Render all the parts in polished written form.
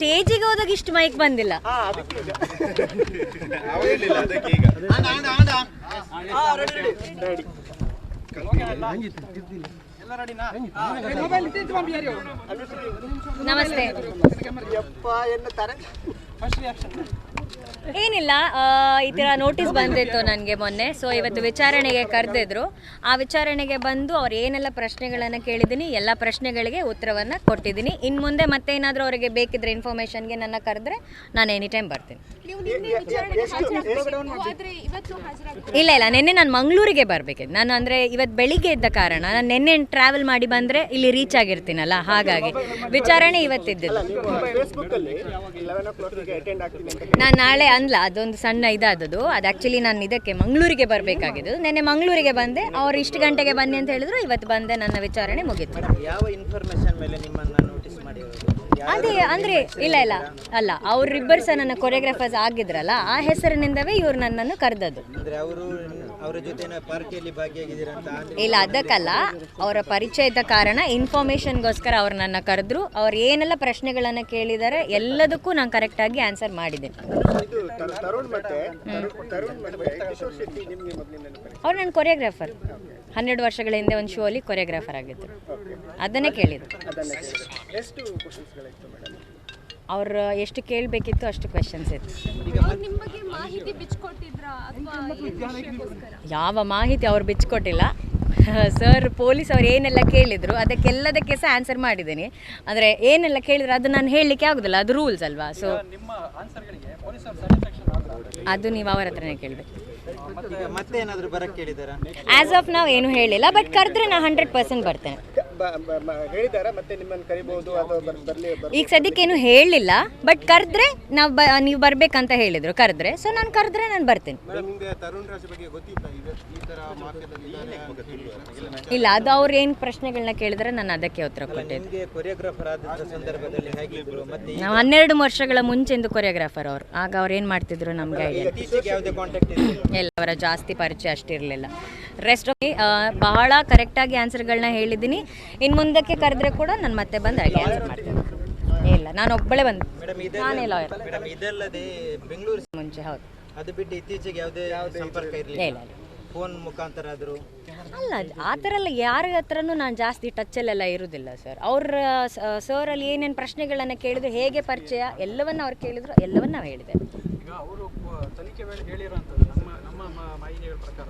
ಸ್ಟೇಜಿಗೆ ಹೋದಾಗ ಇಷ್ಟು ಮೈಕ್ ಬಂದಿಲ್ಲ. ನಮಸ್ತೆ. ಏನಿಲ್ಲ, ಈ ಥರ ನೋಟಿಸ್ ಬಂದಿತ್ತು ನನಗೆ ಮೊನ್ನೆ. ಸೊ ಇವತ್ತು ವಿಚಾರಣೆಗೆ ಕರೆದಿದ್ರು. ಆ ವಿಚಾರಣೆಗೆ ಬಂದು ಅವ್ರು ಏನೆಲ್ಲ ಪ್ರಶ್ನೆಗಳನ್ನು ಕೇಳಿದ್ದೀನಿ, ಎಲ್ಲ ಪ್ರಶ್ನೆಗಳಿಗೆ ಉತ್ತರವನ್ನು ಕೊಟ್ಟಿದ್ದೀನಿ. ಇನ್ನು ಮುಂದೆ ಮತ್ತೇನಾದರೂ ಅವರಿಗೆ ಬೇಕಿದ್ರೆ ಇನ್ಫಾರ್ಮೇಷನ್ಗೆ ನನ್ನ ಕರೆದ್ರೆ ನಾನು ಎನಿ ಟೈಮ್ ಬರ್ತೀನಿ. ಇಲ್ಲ, ನಿನ್ನೆ ನಾನು ಮಂಗಳೂರಿಗೆ ಬರಬೇಕಿತ್ತು. ನಾನು ಅಂದರೆ ಇವತ್ತು ಬೆಳಿಗ್ಗೆ ಇದ್ದ ಕಾರಣ ನಾನು ನಿನ್ನೆ ಟ್ರಾವೆಲ್ ಮಾಡಿ ಬಂದರೆ ಇಲ್ಲಿ ರೀಚ್ ಆಗಿರ್ತೀನಲ್ಲ, ಹಾಗಾಗಿ ವಿಚಾರಣೆ ಇವತ್ತಿದ್ದಿದ್ದು. ನಾನು ನಾಳೆ ಅನ್ಲ, ಅದೊಂದು ಸಣ್ಣ ಇದಾದದು. ಅದು ಆ್ಯಕ್ಚುಲಿ ನಾನು ಇದಕ್ಕೆ ಮಂಗಳೂರಿಗೆ ಬರಬೇಕಾಗಿದ್ದು. ನಿನ್ನೆ ಮಂಗಳೂರಿಗೆ ಬಂದೆ, ಅವ್ರು ಇಷ್ಟು ಗಂಟೆಗೆ ಬನ್ನಿ ಅಂತ ಹೇಳಿದ್ರು. ಇವತ್ತು ಬಂದೆ, ನನ್ನ ವಿಚಾರಣೆ ಮುಗೀತು. ಯಾವ ಇನ್ಫಾರ್ಮೇಷನ್ ಮೇಲೆ ನಿಮ್ಮನ್ನು ನೋಟಿಸ್ ಮಾಡಿ? ಅದೇ ಅಂದರೆ ಇಲ್ಲ ಅಲ್ಲ, ಅವರಿಬ್ಬರು ಸಹ ನನ್ನ ಕೊರಿಯೋಗ್ರಾಫರ್ಸ್ ಆಗಿದ್ರಲ್ಲ, ಆ ಹೆಸರಿನಿಂದವೇ ಇವ್ರು ನನ್ನನ್ನು ಕರೆದದ್ದು. ಅವರ ಜೊತೆ ಪಾರ್ಟಿಯಲ್ಲಿ ಭಾಗಿಯಾಗಿದ್ದೀರಾ ಅಂತ? ಇಲ್ಲ, ಅದಕ್ಕಲ್ಲ, ಅವರ ಪರಿಚಯದ ಕಾರಣ ಇನ್ಫಾರ್ಮೇಷನ್ಗೋಸ್ಕರ ಅವ್ರು ನನ್ನ ಕರೆದ್ರು. ಅವ್ರು ಏನೆಲ್ಲ ಪ್ರಶ್ನೆಗಳನ್ನು ಕೇಳಿದ್ದಾರೆ ಎಲ್ಲದಕ್ಕೂ ನಾನು ಕರೆಕ್ಟಾಗಿ ಆನ್ಸರ್ ಮಾಡಿದ್ದೇನೆ. ಅವ್ರು ನನ್ನ ಕೊರಿಯೋಗ್ರಾಫರ್. 12 ವರ್ಷಗಳ ಹಿಂದೆ ಒಂದು ಶೋ ಅಲ್ಲಿ ಕೊರಿಯೋಗ್ರಾಫರ್ ಆಗಿದ್ದರು. ಅದನ್ನೇ ಕೇಳಿದ್ರು. ಅವ್ರು ಎಷ್ಟು ಕೇಳಬೇಕಿತ್ತು ಅಷ್ಟು ಕ್ವೆಶನ್ಸ್ ಇತ್ತು. ಯಾವ ಮಾಹಿತಿ ಅವ್ರು ಬಿಚ್ಕೊಟ್ಟಿಲ್ಲ ಸರ್. ಪೊಲೀಸ್ ಅವ್ರು ಏನೆಲ್ಲ ಕೇಳಿದ್ರು ಅದಕ್ಕೆಲ್ಲದಕ್ಕೆ ಸಹ ಆನ್ಸರ್ ಮಾಡಿದ್ದೀನಿ. ಅಂದರೆ ಏನೆಲ್ಲ ಕೇಳಿದ್ರು ಅದು ನಾನು ಹೇಳಲಿಕ್ಕೆ ಆಗೋದಿಲ್ಲ, ಅದು ರೂಲ್ಸ್ ಅಲ್ವಾ. ಸೊ ಅದು ನೀವು ಅವರ ಹತ್ರನೇ ಕೇಳಬೇಕು. ಆಸ್ ಆಫ್ ನಾವು ಏನು ಹೇಳಿಲ್ಲ, ಬಟ್ ಕರೆದ್ರೆ ನಾನು 100% ಬರ್ತೇನೆ. ಈಗ ಸದ್ಯಕ್ಕೇನು ಹೇಳಿಲ್ಲ, ಬಟ್ ಕರೆದ್ರೆ ನೀವು ಬರ್ಬೇಕಂತ ಹೇಳಿದ್ರು. ಕರೆದ್ರೆ ಸೊ ನಾನು ಕರೆದ್ರೆ ನಾನು ಬರ್ತೇನೆ. ಇಲ್ಲ, ಅದು ಅವ್ರು ಏನು ಪ್ರಶ್ನೆಗಳನ್ನ ಕೇಳಿದ್ರೆ ನಾನು ಅದಕ್ಕೆ ಉತ್ತರ ಕೊಟ್ಟಿದ್ದೆ. ನಾವು 12 ವರ್ಷಗಳ ಮುಂಚೆಂದು ಕೊರಿಯೋಗ್ರಾಫರ್ ಅವರು. ಆಗ ಅವ್ರು ಏನು ಮಾಡ್ತಿದ್ರು ನಮಗೆ ಐಡಿಯಾ ಇಲ್ಲ. ಅವರ ಜಾಸ್ತಿ ಪರಿಚಯ ಅಷ್ಟಿರಲಿಲ್ಲ. ರೆಸ್ಟ್ ಬಹಳ ಕರೆಕ್ಟಾಗಿ ಆನ್ಸರ್ಗಳನ್ನ ಹೇಳಿದ್ದೀನಿ. ಇನ್ನು ಮುಂದಕ್ಕೆ ಕರೆದ್ರೆ ಕೂಡ ನಾನು ಮತ್ತೆ ಬಂದು ಹಾಗೆ ಆನ್ಸರ್ ಮಾಡ್ತೇನೆ. ಇಲ್ಲ, ನಾನು ಒಬ್ಬಳೇ ಬಂದು, ನಾನೇ ಲಾಯರ್. ಬೆಂಗಳೂರು ಮುಂಚೆ ಹೌದು. ಅದು ಬಿಟ್ಟು ಇತ್ತೀಚೆಗೆ ಯಾವುದೇ ಸಂಪರ್ಕ ಇರಲಿಲ್ಲ? ಫೋನ್ ಮುಖಾಂತರ ಆದರೂ? ಅಲ್ಲ, ಆ ಥರ ಎಲ್ಲ ಯಾರ ಹತ್ರನೂ ನಾನು ಜಾಸ್ತಿ ಟಚ್ಚಲ್ಲೆಲ್ಲ ಇರೋದಿಲ್ಲ ಸರ್. ಅವ್ರ ಸರಲ್ಲಿ ಏನೇನು ಪ್ರಶ್ನೆಗಳನ್ನು ಕೇಳಿದ್ರು, ಹೇಗೆ ಪರಿಚಯ ಎಲ್ಲವನ್ನ ಅವ್ರು ಕೇಳಿದ್ರು, ಎಲ್ಲವನ್ನ ನಾವು ಹೇಳಿದೆ. ಈಗ ಅವರು ತನಿಖೆ ವೇಳೆ ಹೇಳಿರೋಂಥದ್ದು ನಮ್ಮ ಮಾಹಿತಿಗಳ ಪ್ರಕಾರ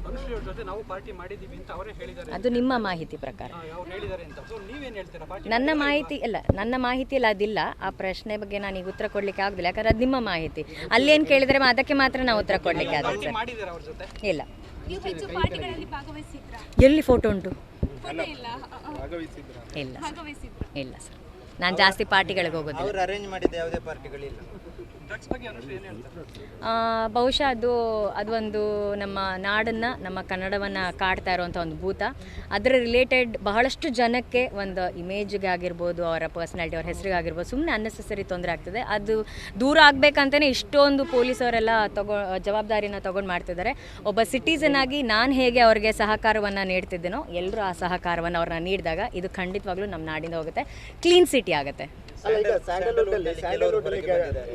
ಅನುಶ್ರೀಯವ್ರ ಜೊತೆ ನಾವು ಪಾರ್ಟಿ ಮಾಡಿದ್ದೀವಿ ಅಂತ ಅವರೇ ಹೇಳಿದ್ದಾರೆ. ಅದು ನಿಮ್ಮ ಮಾಹಿತಿ ಪ್ರಕಾರ ಅವ್ರು ಹೇಳಿದ್ದಾರೆ ಅಂತ. ಸೊ ನೀವೇನು ಹೇಳ್ತೀರಾ? ಪಾರ್ಟಿ ನನ್ನ ಮಾಹಿತಿ ಇಲ್ಲ, ನನ್ನ ಮಾಹಿತಿಯಲ್ಲಿ ಅದಿಲ್ಲ. ಆ ಪ್ರಶ್ನೆ ಬಗ್ಗೆ ನಾನು ಈಗ ಉತ್ತರ ಕೊಡಲಿಕ್ಕೆ ಆಗೋದಿಲ್ಲ, ಯಾಕಂದ್ರೆ ಅದು ನಿಮ್ಮ ಮಾಹಿತಿ. ಅಲ್ಲೇನು ಕೇಳಿದರೆ ಅದಕ್ಕೆ ಮಾತ್ರ ನಾವು ಉತ್ತರ ಕೊಡಲಿಕ್ಕೆ ಆಗುತ್ತೆ. ಮಾಡಿದ್ದಾರೆ ಅವ್ರ ಜೊತೆ? ಇಲ್ಲ. ಎಲ್ಲಿ ಫೋಟೋ ಉಂಟು? ಇಲ್ಲ ಇಲ್ಲ ಸರ್, ನಾನು ಜಾಸ್ತಿ ಪಾರ್ಟಿಗಳಿಗೆ ಹೋಗೋದಿಲ್ಲ. ಅವರು ಅರೇಂಜ್ ಮಾಡಿದ ಯಾವುದೇ ಪಾರ್ಟಿಗಳಿಲ್ಲ? ಬಹುಶಃ ಅದೊಂದು ನಮ್ಮ ನಾಡನ್ನು, ನಮ್ಮ ಕನ್ನಡವನ್ನು ಕಾಡ್ತಾ ಇರುವಂಥ ಒಂದು ಭೂತ. ಅದರ ರಿಲೇಟೆಡ್ ಬಹಳಷ್ಟು ಜನಕ್ಕೆ ಒಂದು ಇಮೇಜ್ಗೆ ಆಗಿರ್ಬೋದು, ಅವರ ಪರ್ಸ್ನಾಲಿಟಿ, ಅವ್ರ ಹೆಸರಿಗಾಗಿರ್ಬೋದು, ಸುಮ್ಮನೆ ಅನ್ನೆಸೆಸರಿ ತೊಂದರೆ ಆಗ್ತದೆ. ಅದು ದೂರ ಆಗಬೇಕಂತಲೇ ಇಷ್ಟೊಂದು ಪೊಲೀಸವರೆಲ್ಲ ಜವಾಬ್ದಾರಿನ ತೊಗೊಂಡು ಮಾಡ್ತಿದ್ದಾರೆ. ಒಬ್ಬ ಸಿಟಿಸನ್ ಆಗಿ ನಾನು ಹೇಗೆ ಅವ್ರಿಗೆ ಸಹಕಾರವನ್ನು ನೀಡ್ತಿದ್ದೇನೋ, ಎಲ್ಲರೂ ಆ ಸಹಕಾರವನ್ನು ಅವ್ರನ್ನ ನೀಡಿದಾಗ ಇದು ಖಂಡಿತವಾಗ್ಲೂ ನಮ್ಮ ನಾಡಿಂದ ಹೋಗುತ್ತೆ, ಕ್ಲೀನ್ ಸಿಟಿ ಆಗುತ್ತೆ.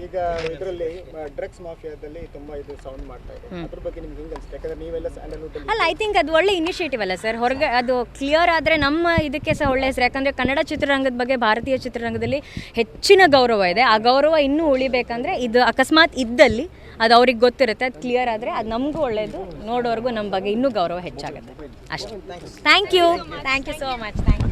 ಈಗ ಇದರಲ್ಲಿ ಡ್ರಗ್ಸ್ ಮಾಫಿಯಾದಲ್ಲಿ ತುಂಬಾ ಇದು ಸೌಂಡ್ ಮಾಡ್ತಾ ಇದೆ. ಅದ್ರ ಬಗ್ಗೆ ನಿಮ್ಗೆ ಹೆಂಗೆ ಅನ್ಸುತ್ತೆ? ಯಾಕಂದ್ರೆ ನೀವೆಲ್ಲ ಸ್ಯಾಂಡಲ್ವುಡ್ ಅಲ್ಲ, ಐ ಥಿಂಕ್ ಅದು ಒಳ್ಳೆ ಇನಿಷಿಯೇಟಿವ್ ಅಲ್ಲ ಸರ್. ಹೊರಗೆ ಅದು ಕ್ಲಿಯರ್ ಆದರೆ ನಮ್ಮ ಇದಕ್ಕೆ ಸಹ ಒಳ್ಳೆ ಹೆಸರು. ಯಾಕಂದರೆ ಕನ್ನಡ ಚಿತ್ರರಂಗದ ಬಗ್ಗೆ ಭಾರತೀಯ ಚಿತ್ರರಂಗದಲ್ಲಿ ಹೆಚ್ಚಿನ ಗೌರವ ಇದೆ. ಆ ಗೌರವ ಇನ್ನೂ ಉಳಿಬೇಕಂದ್ರೆ ಇದು ಅಕಸ್ಮಾತ್ ಇದ್ದಲ್ಲಿ ಅದು ಅವ್ರಿಗೆ ಗೊತ್ತಿರುತ್ತೆ. ಅದು ಕ್ಲಿಯರ್ ಆದರೆ ಅದು ನಮಗೂ ಒಳ್ಳೆಯದು, ನೋಡೋರ್ಗೂ ನಮ್ಮ ಬಗ್ಗೆ ಇನ್ನೂ ಗೌರವ ಹೆಚ್ಚಾಗುತ್ತೆ ಅಷ್ಟೇ. Thank you so much. Thank you.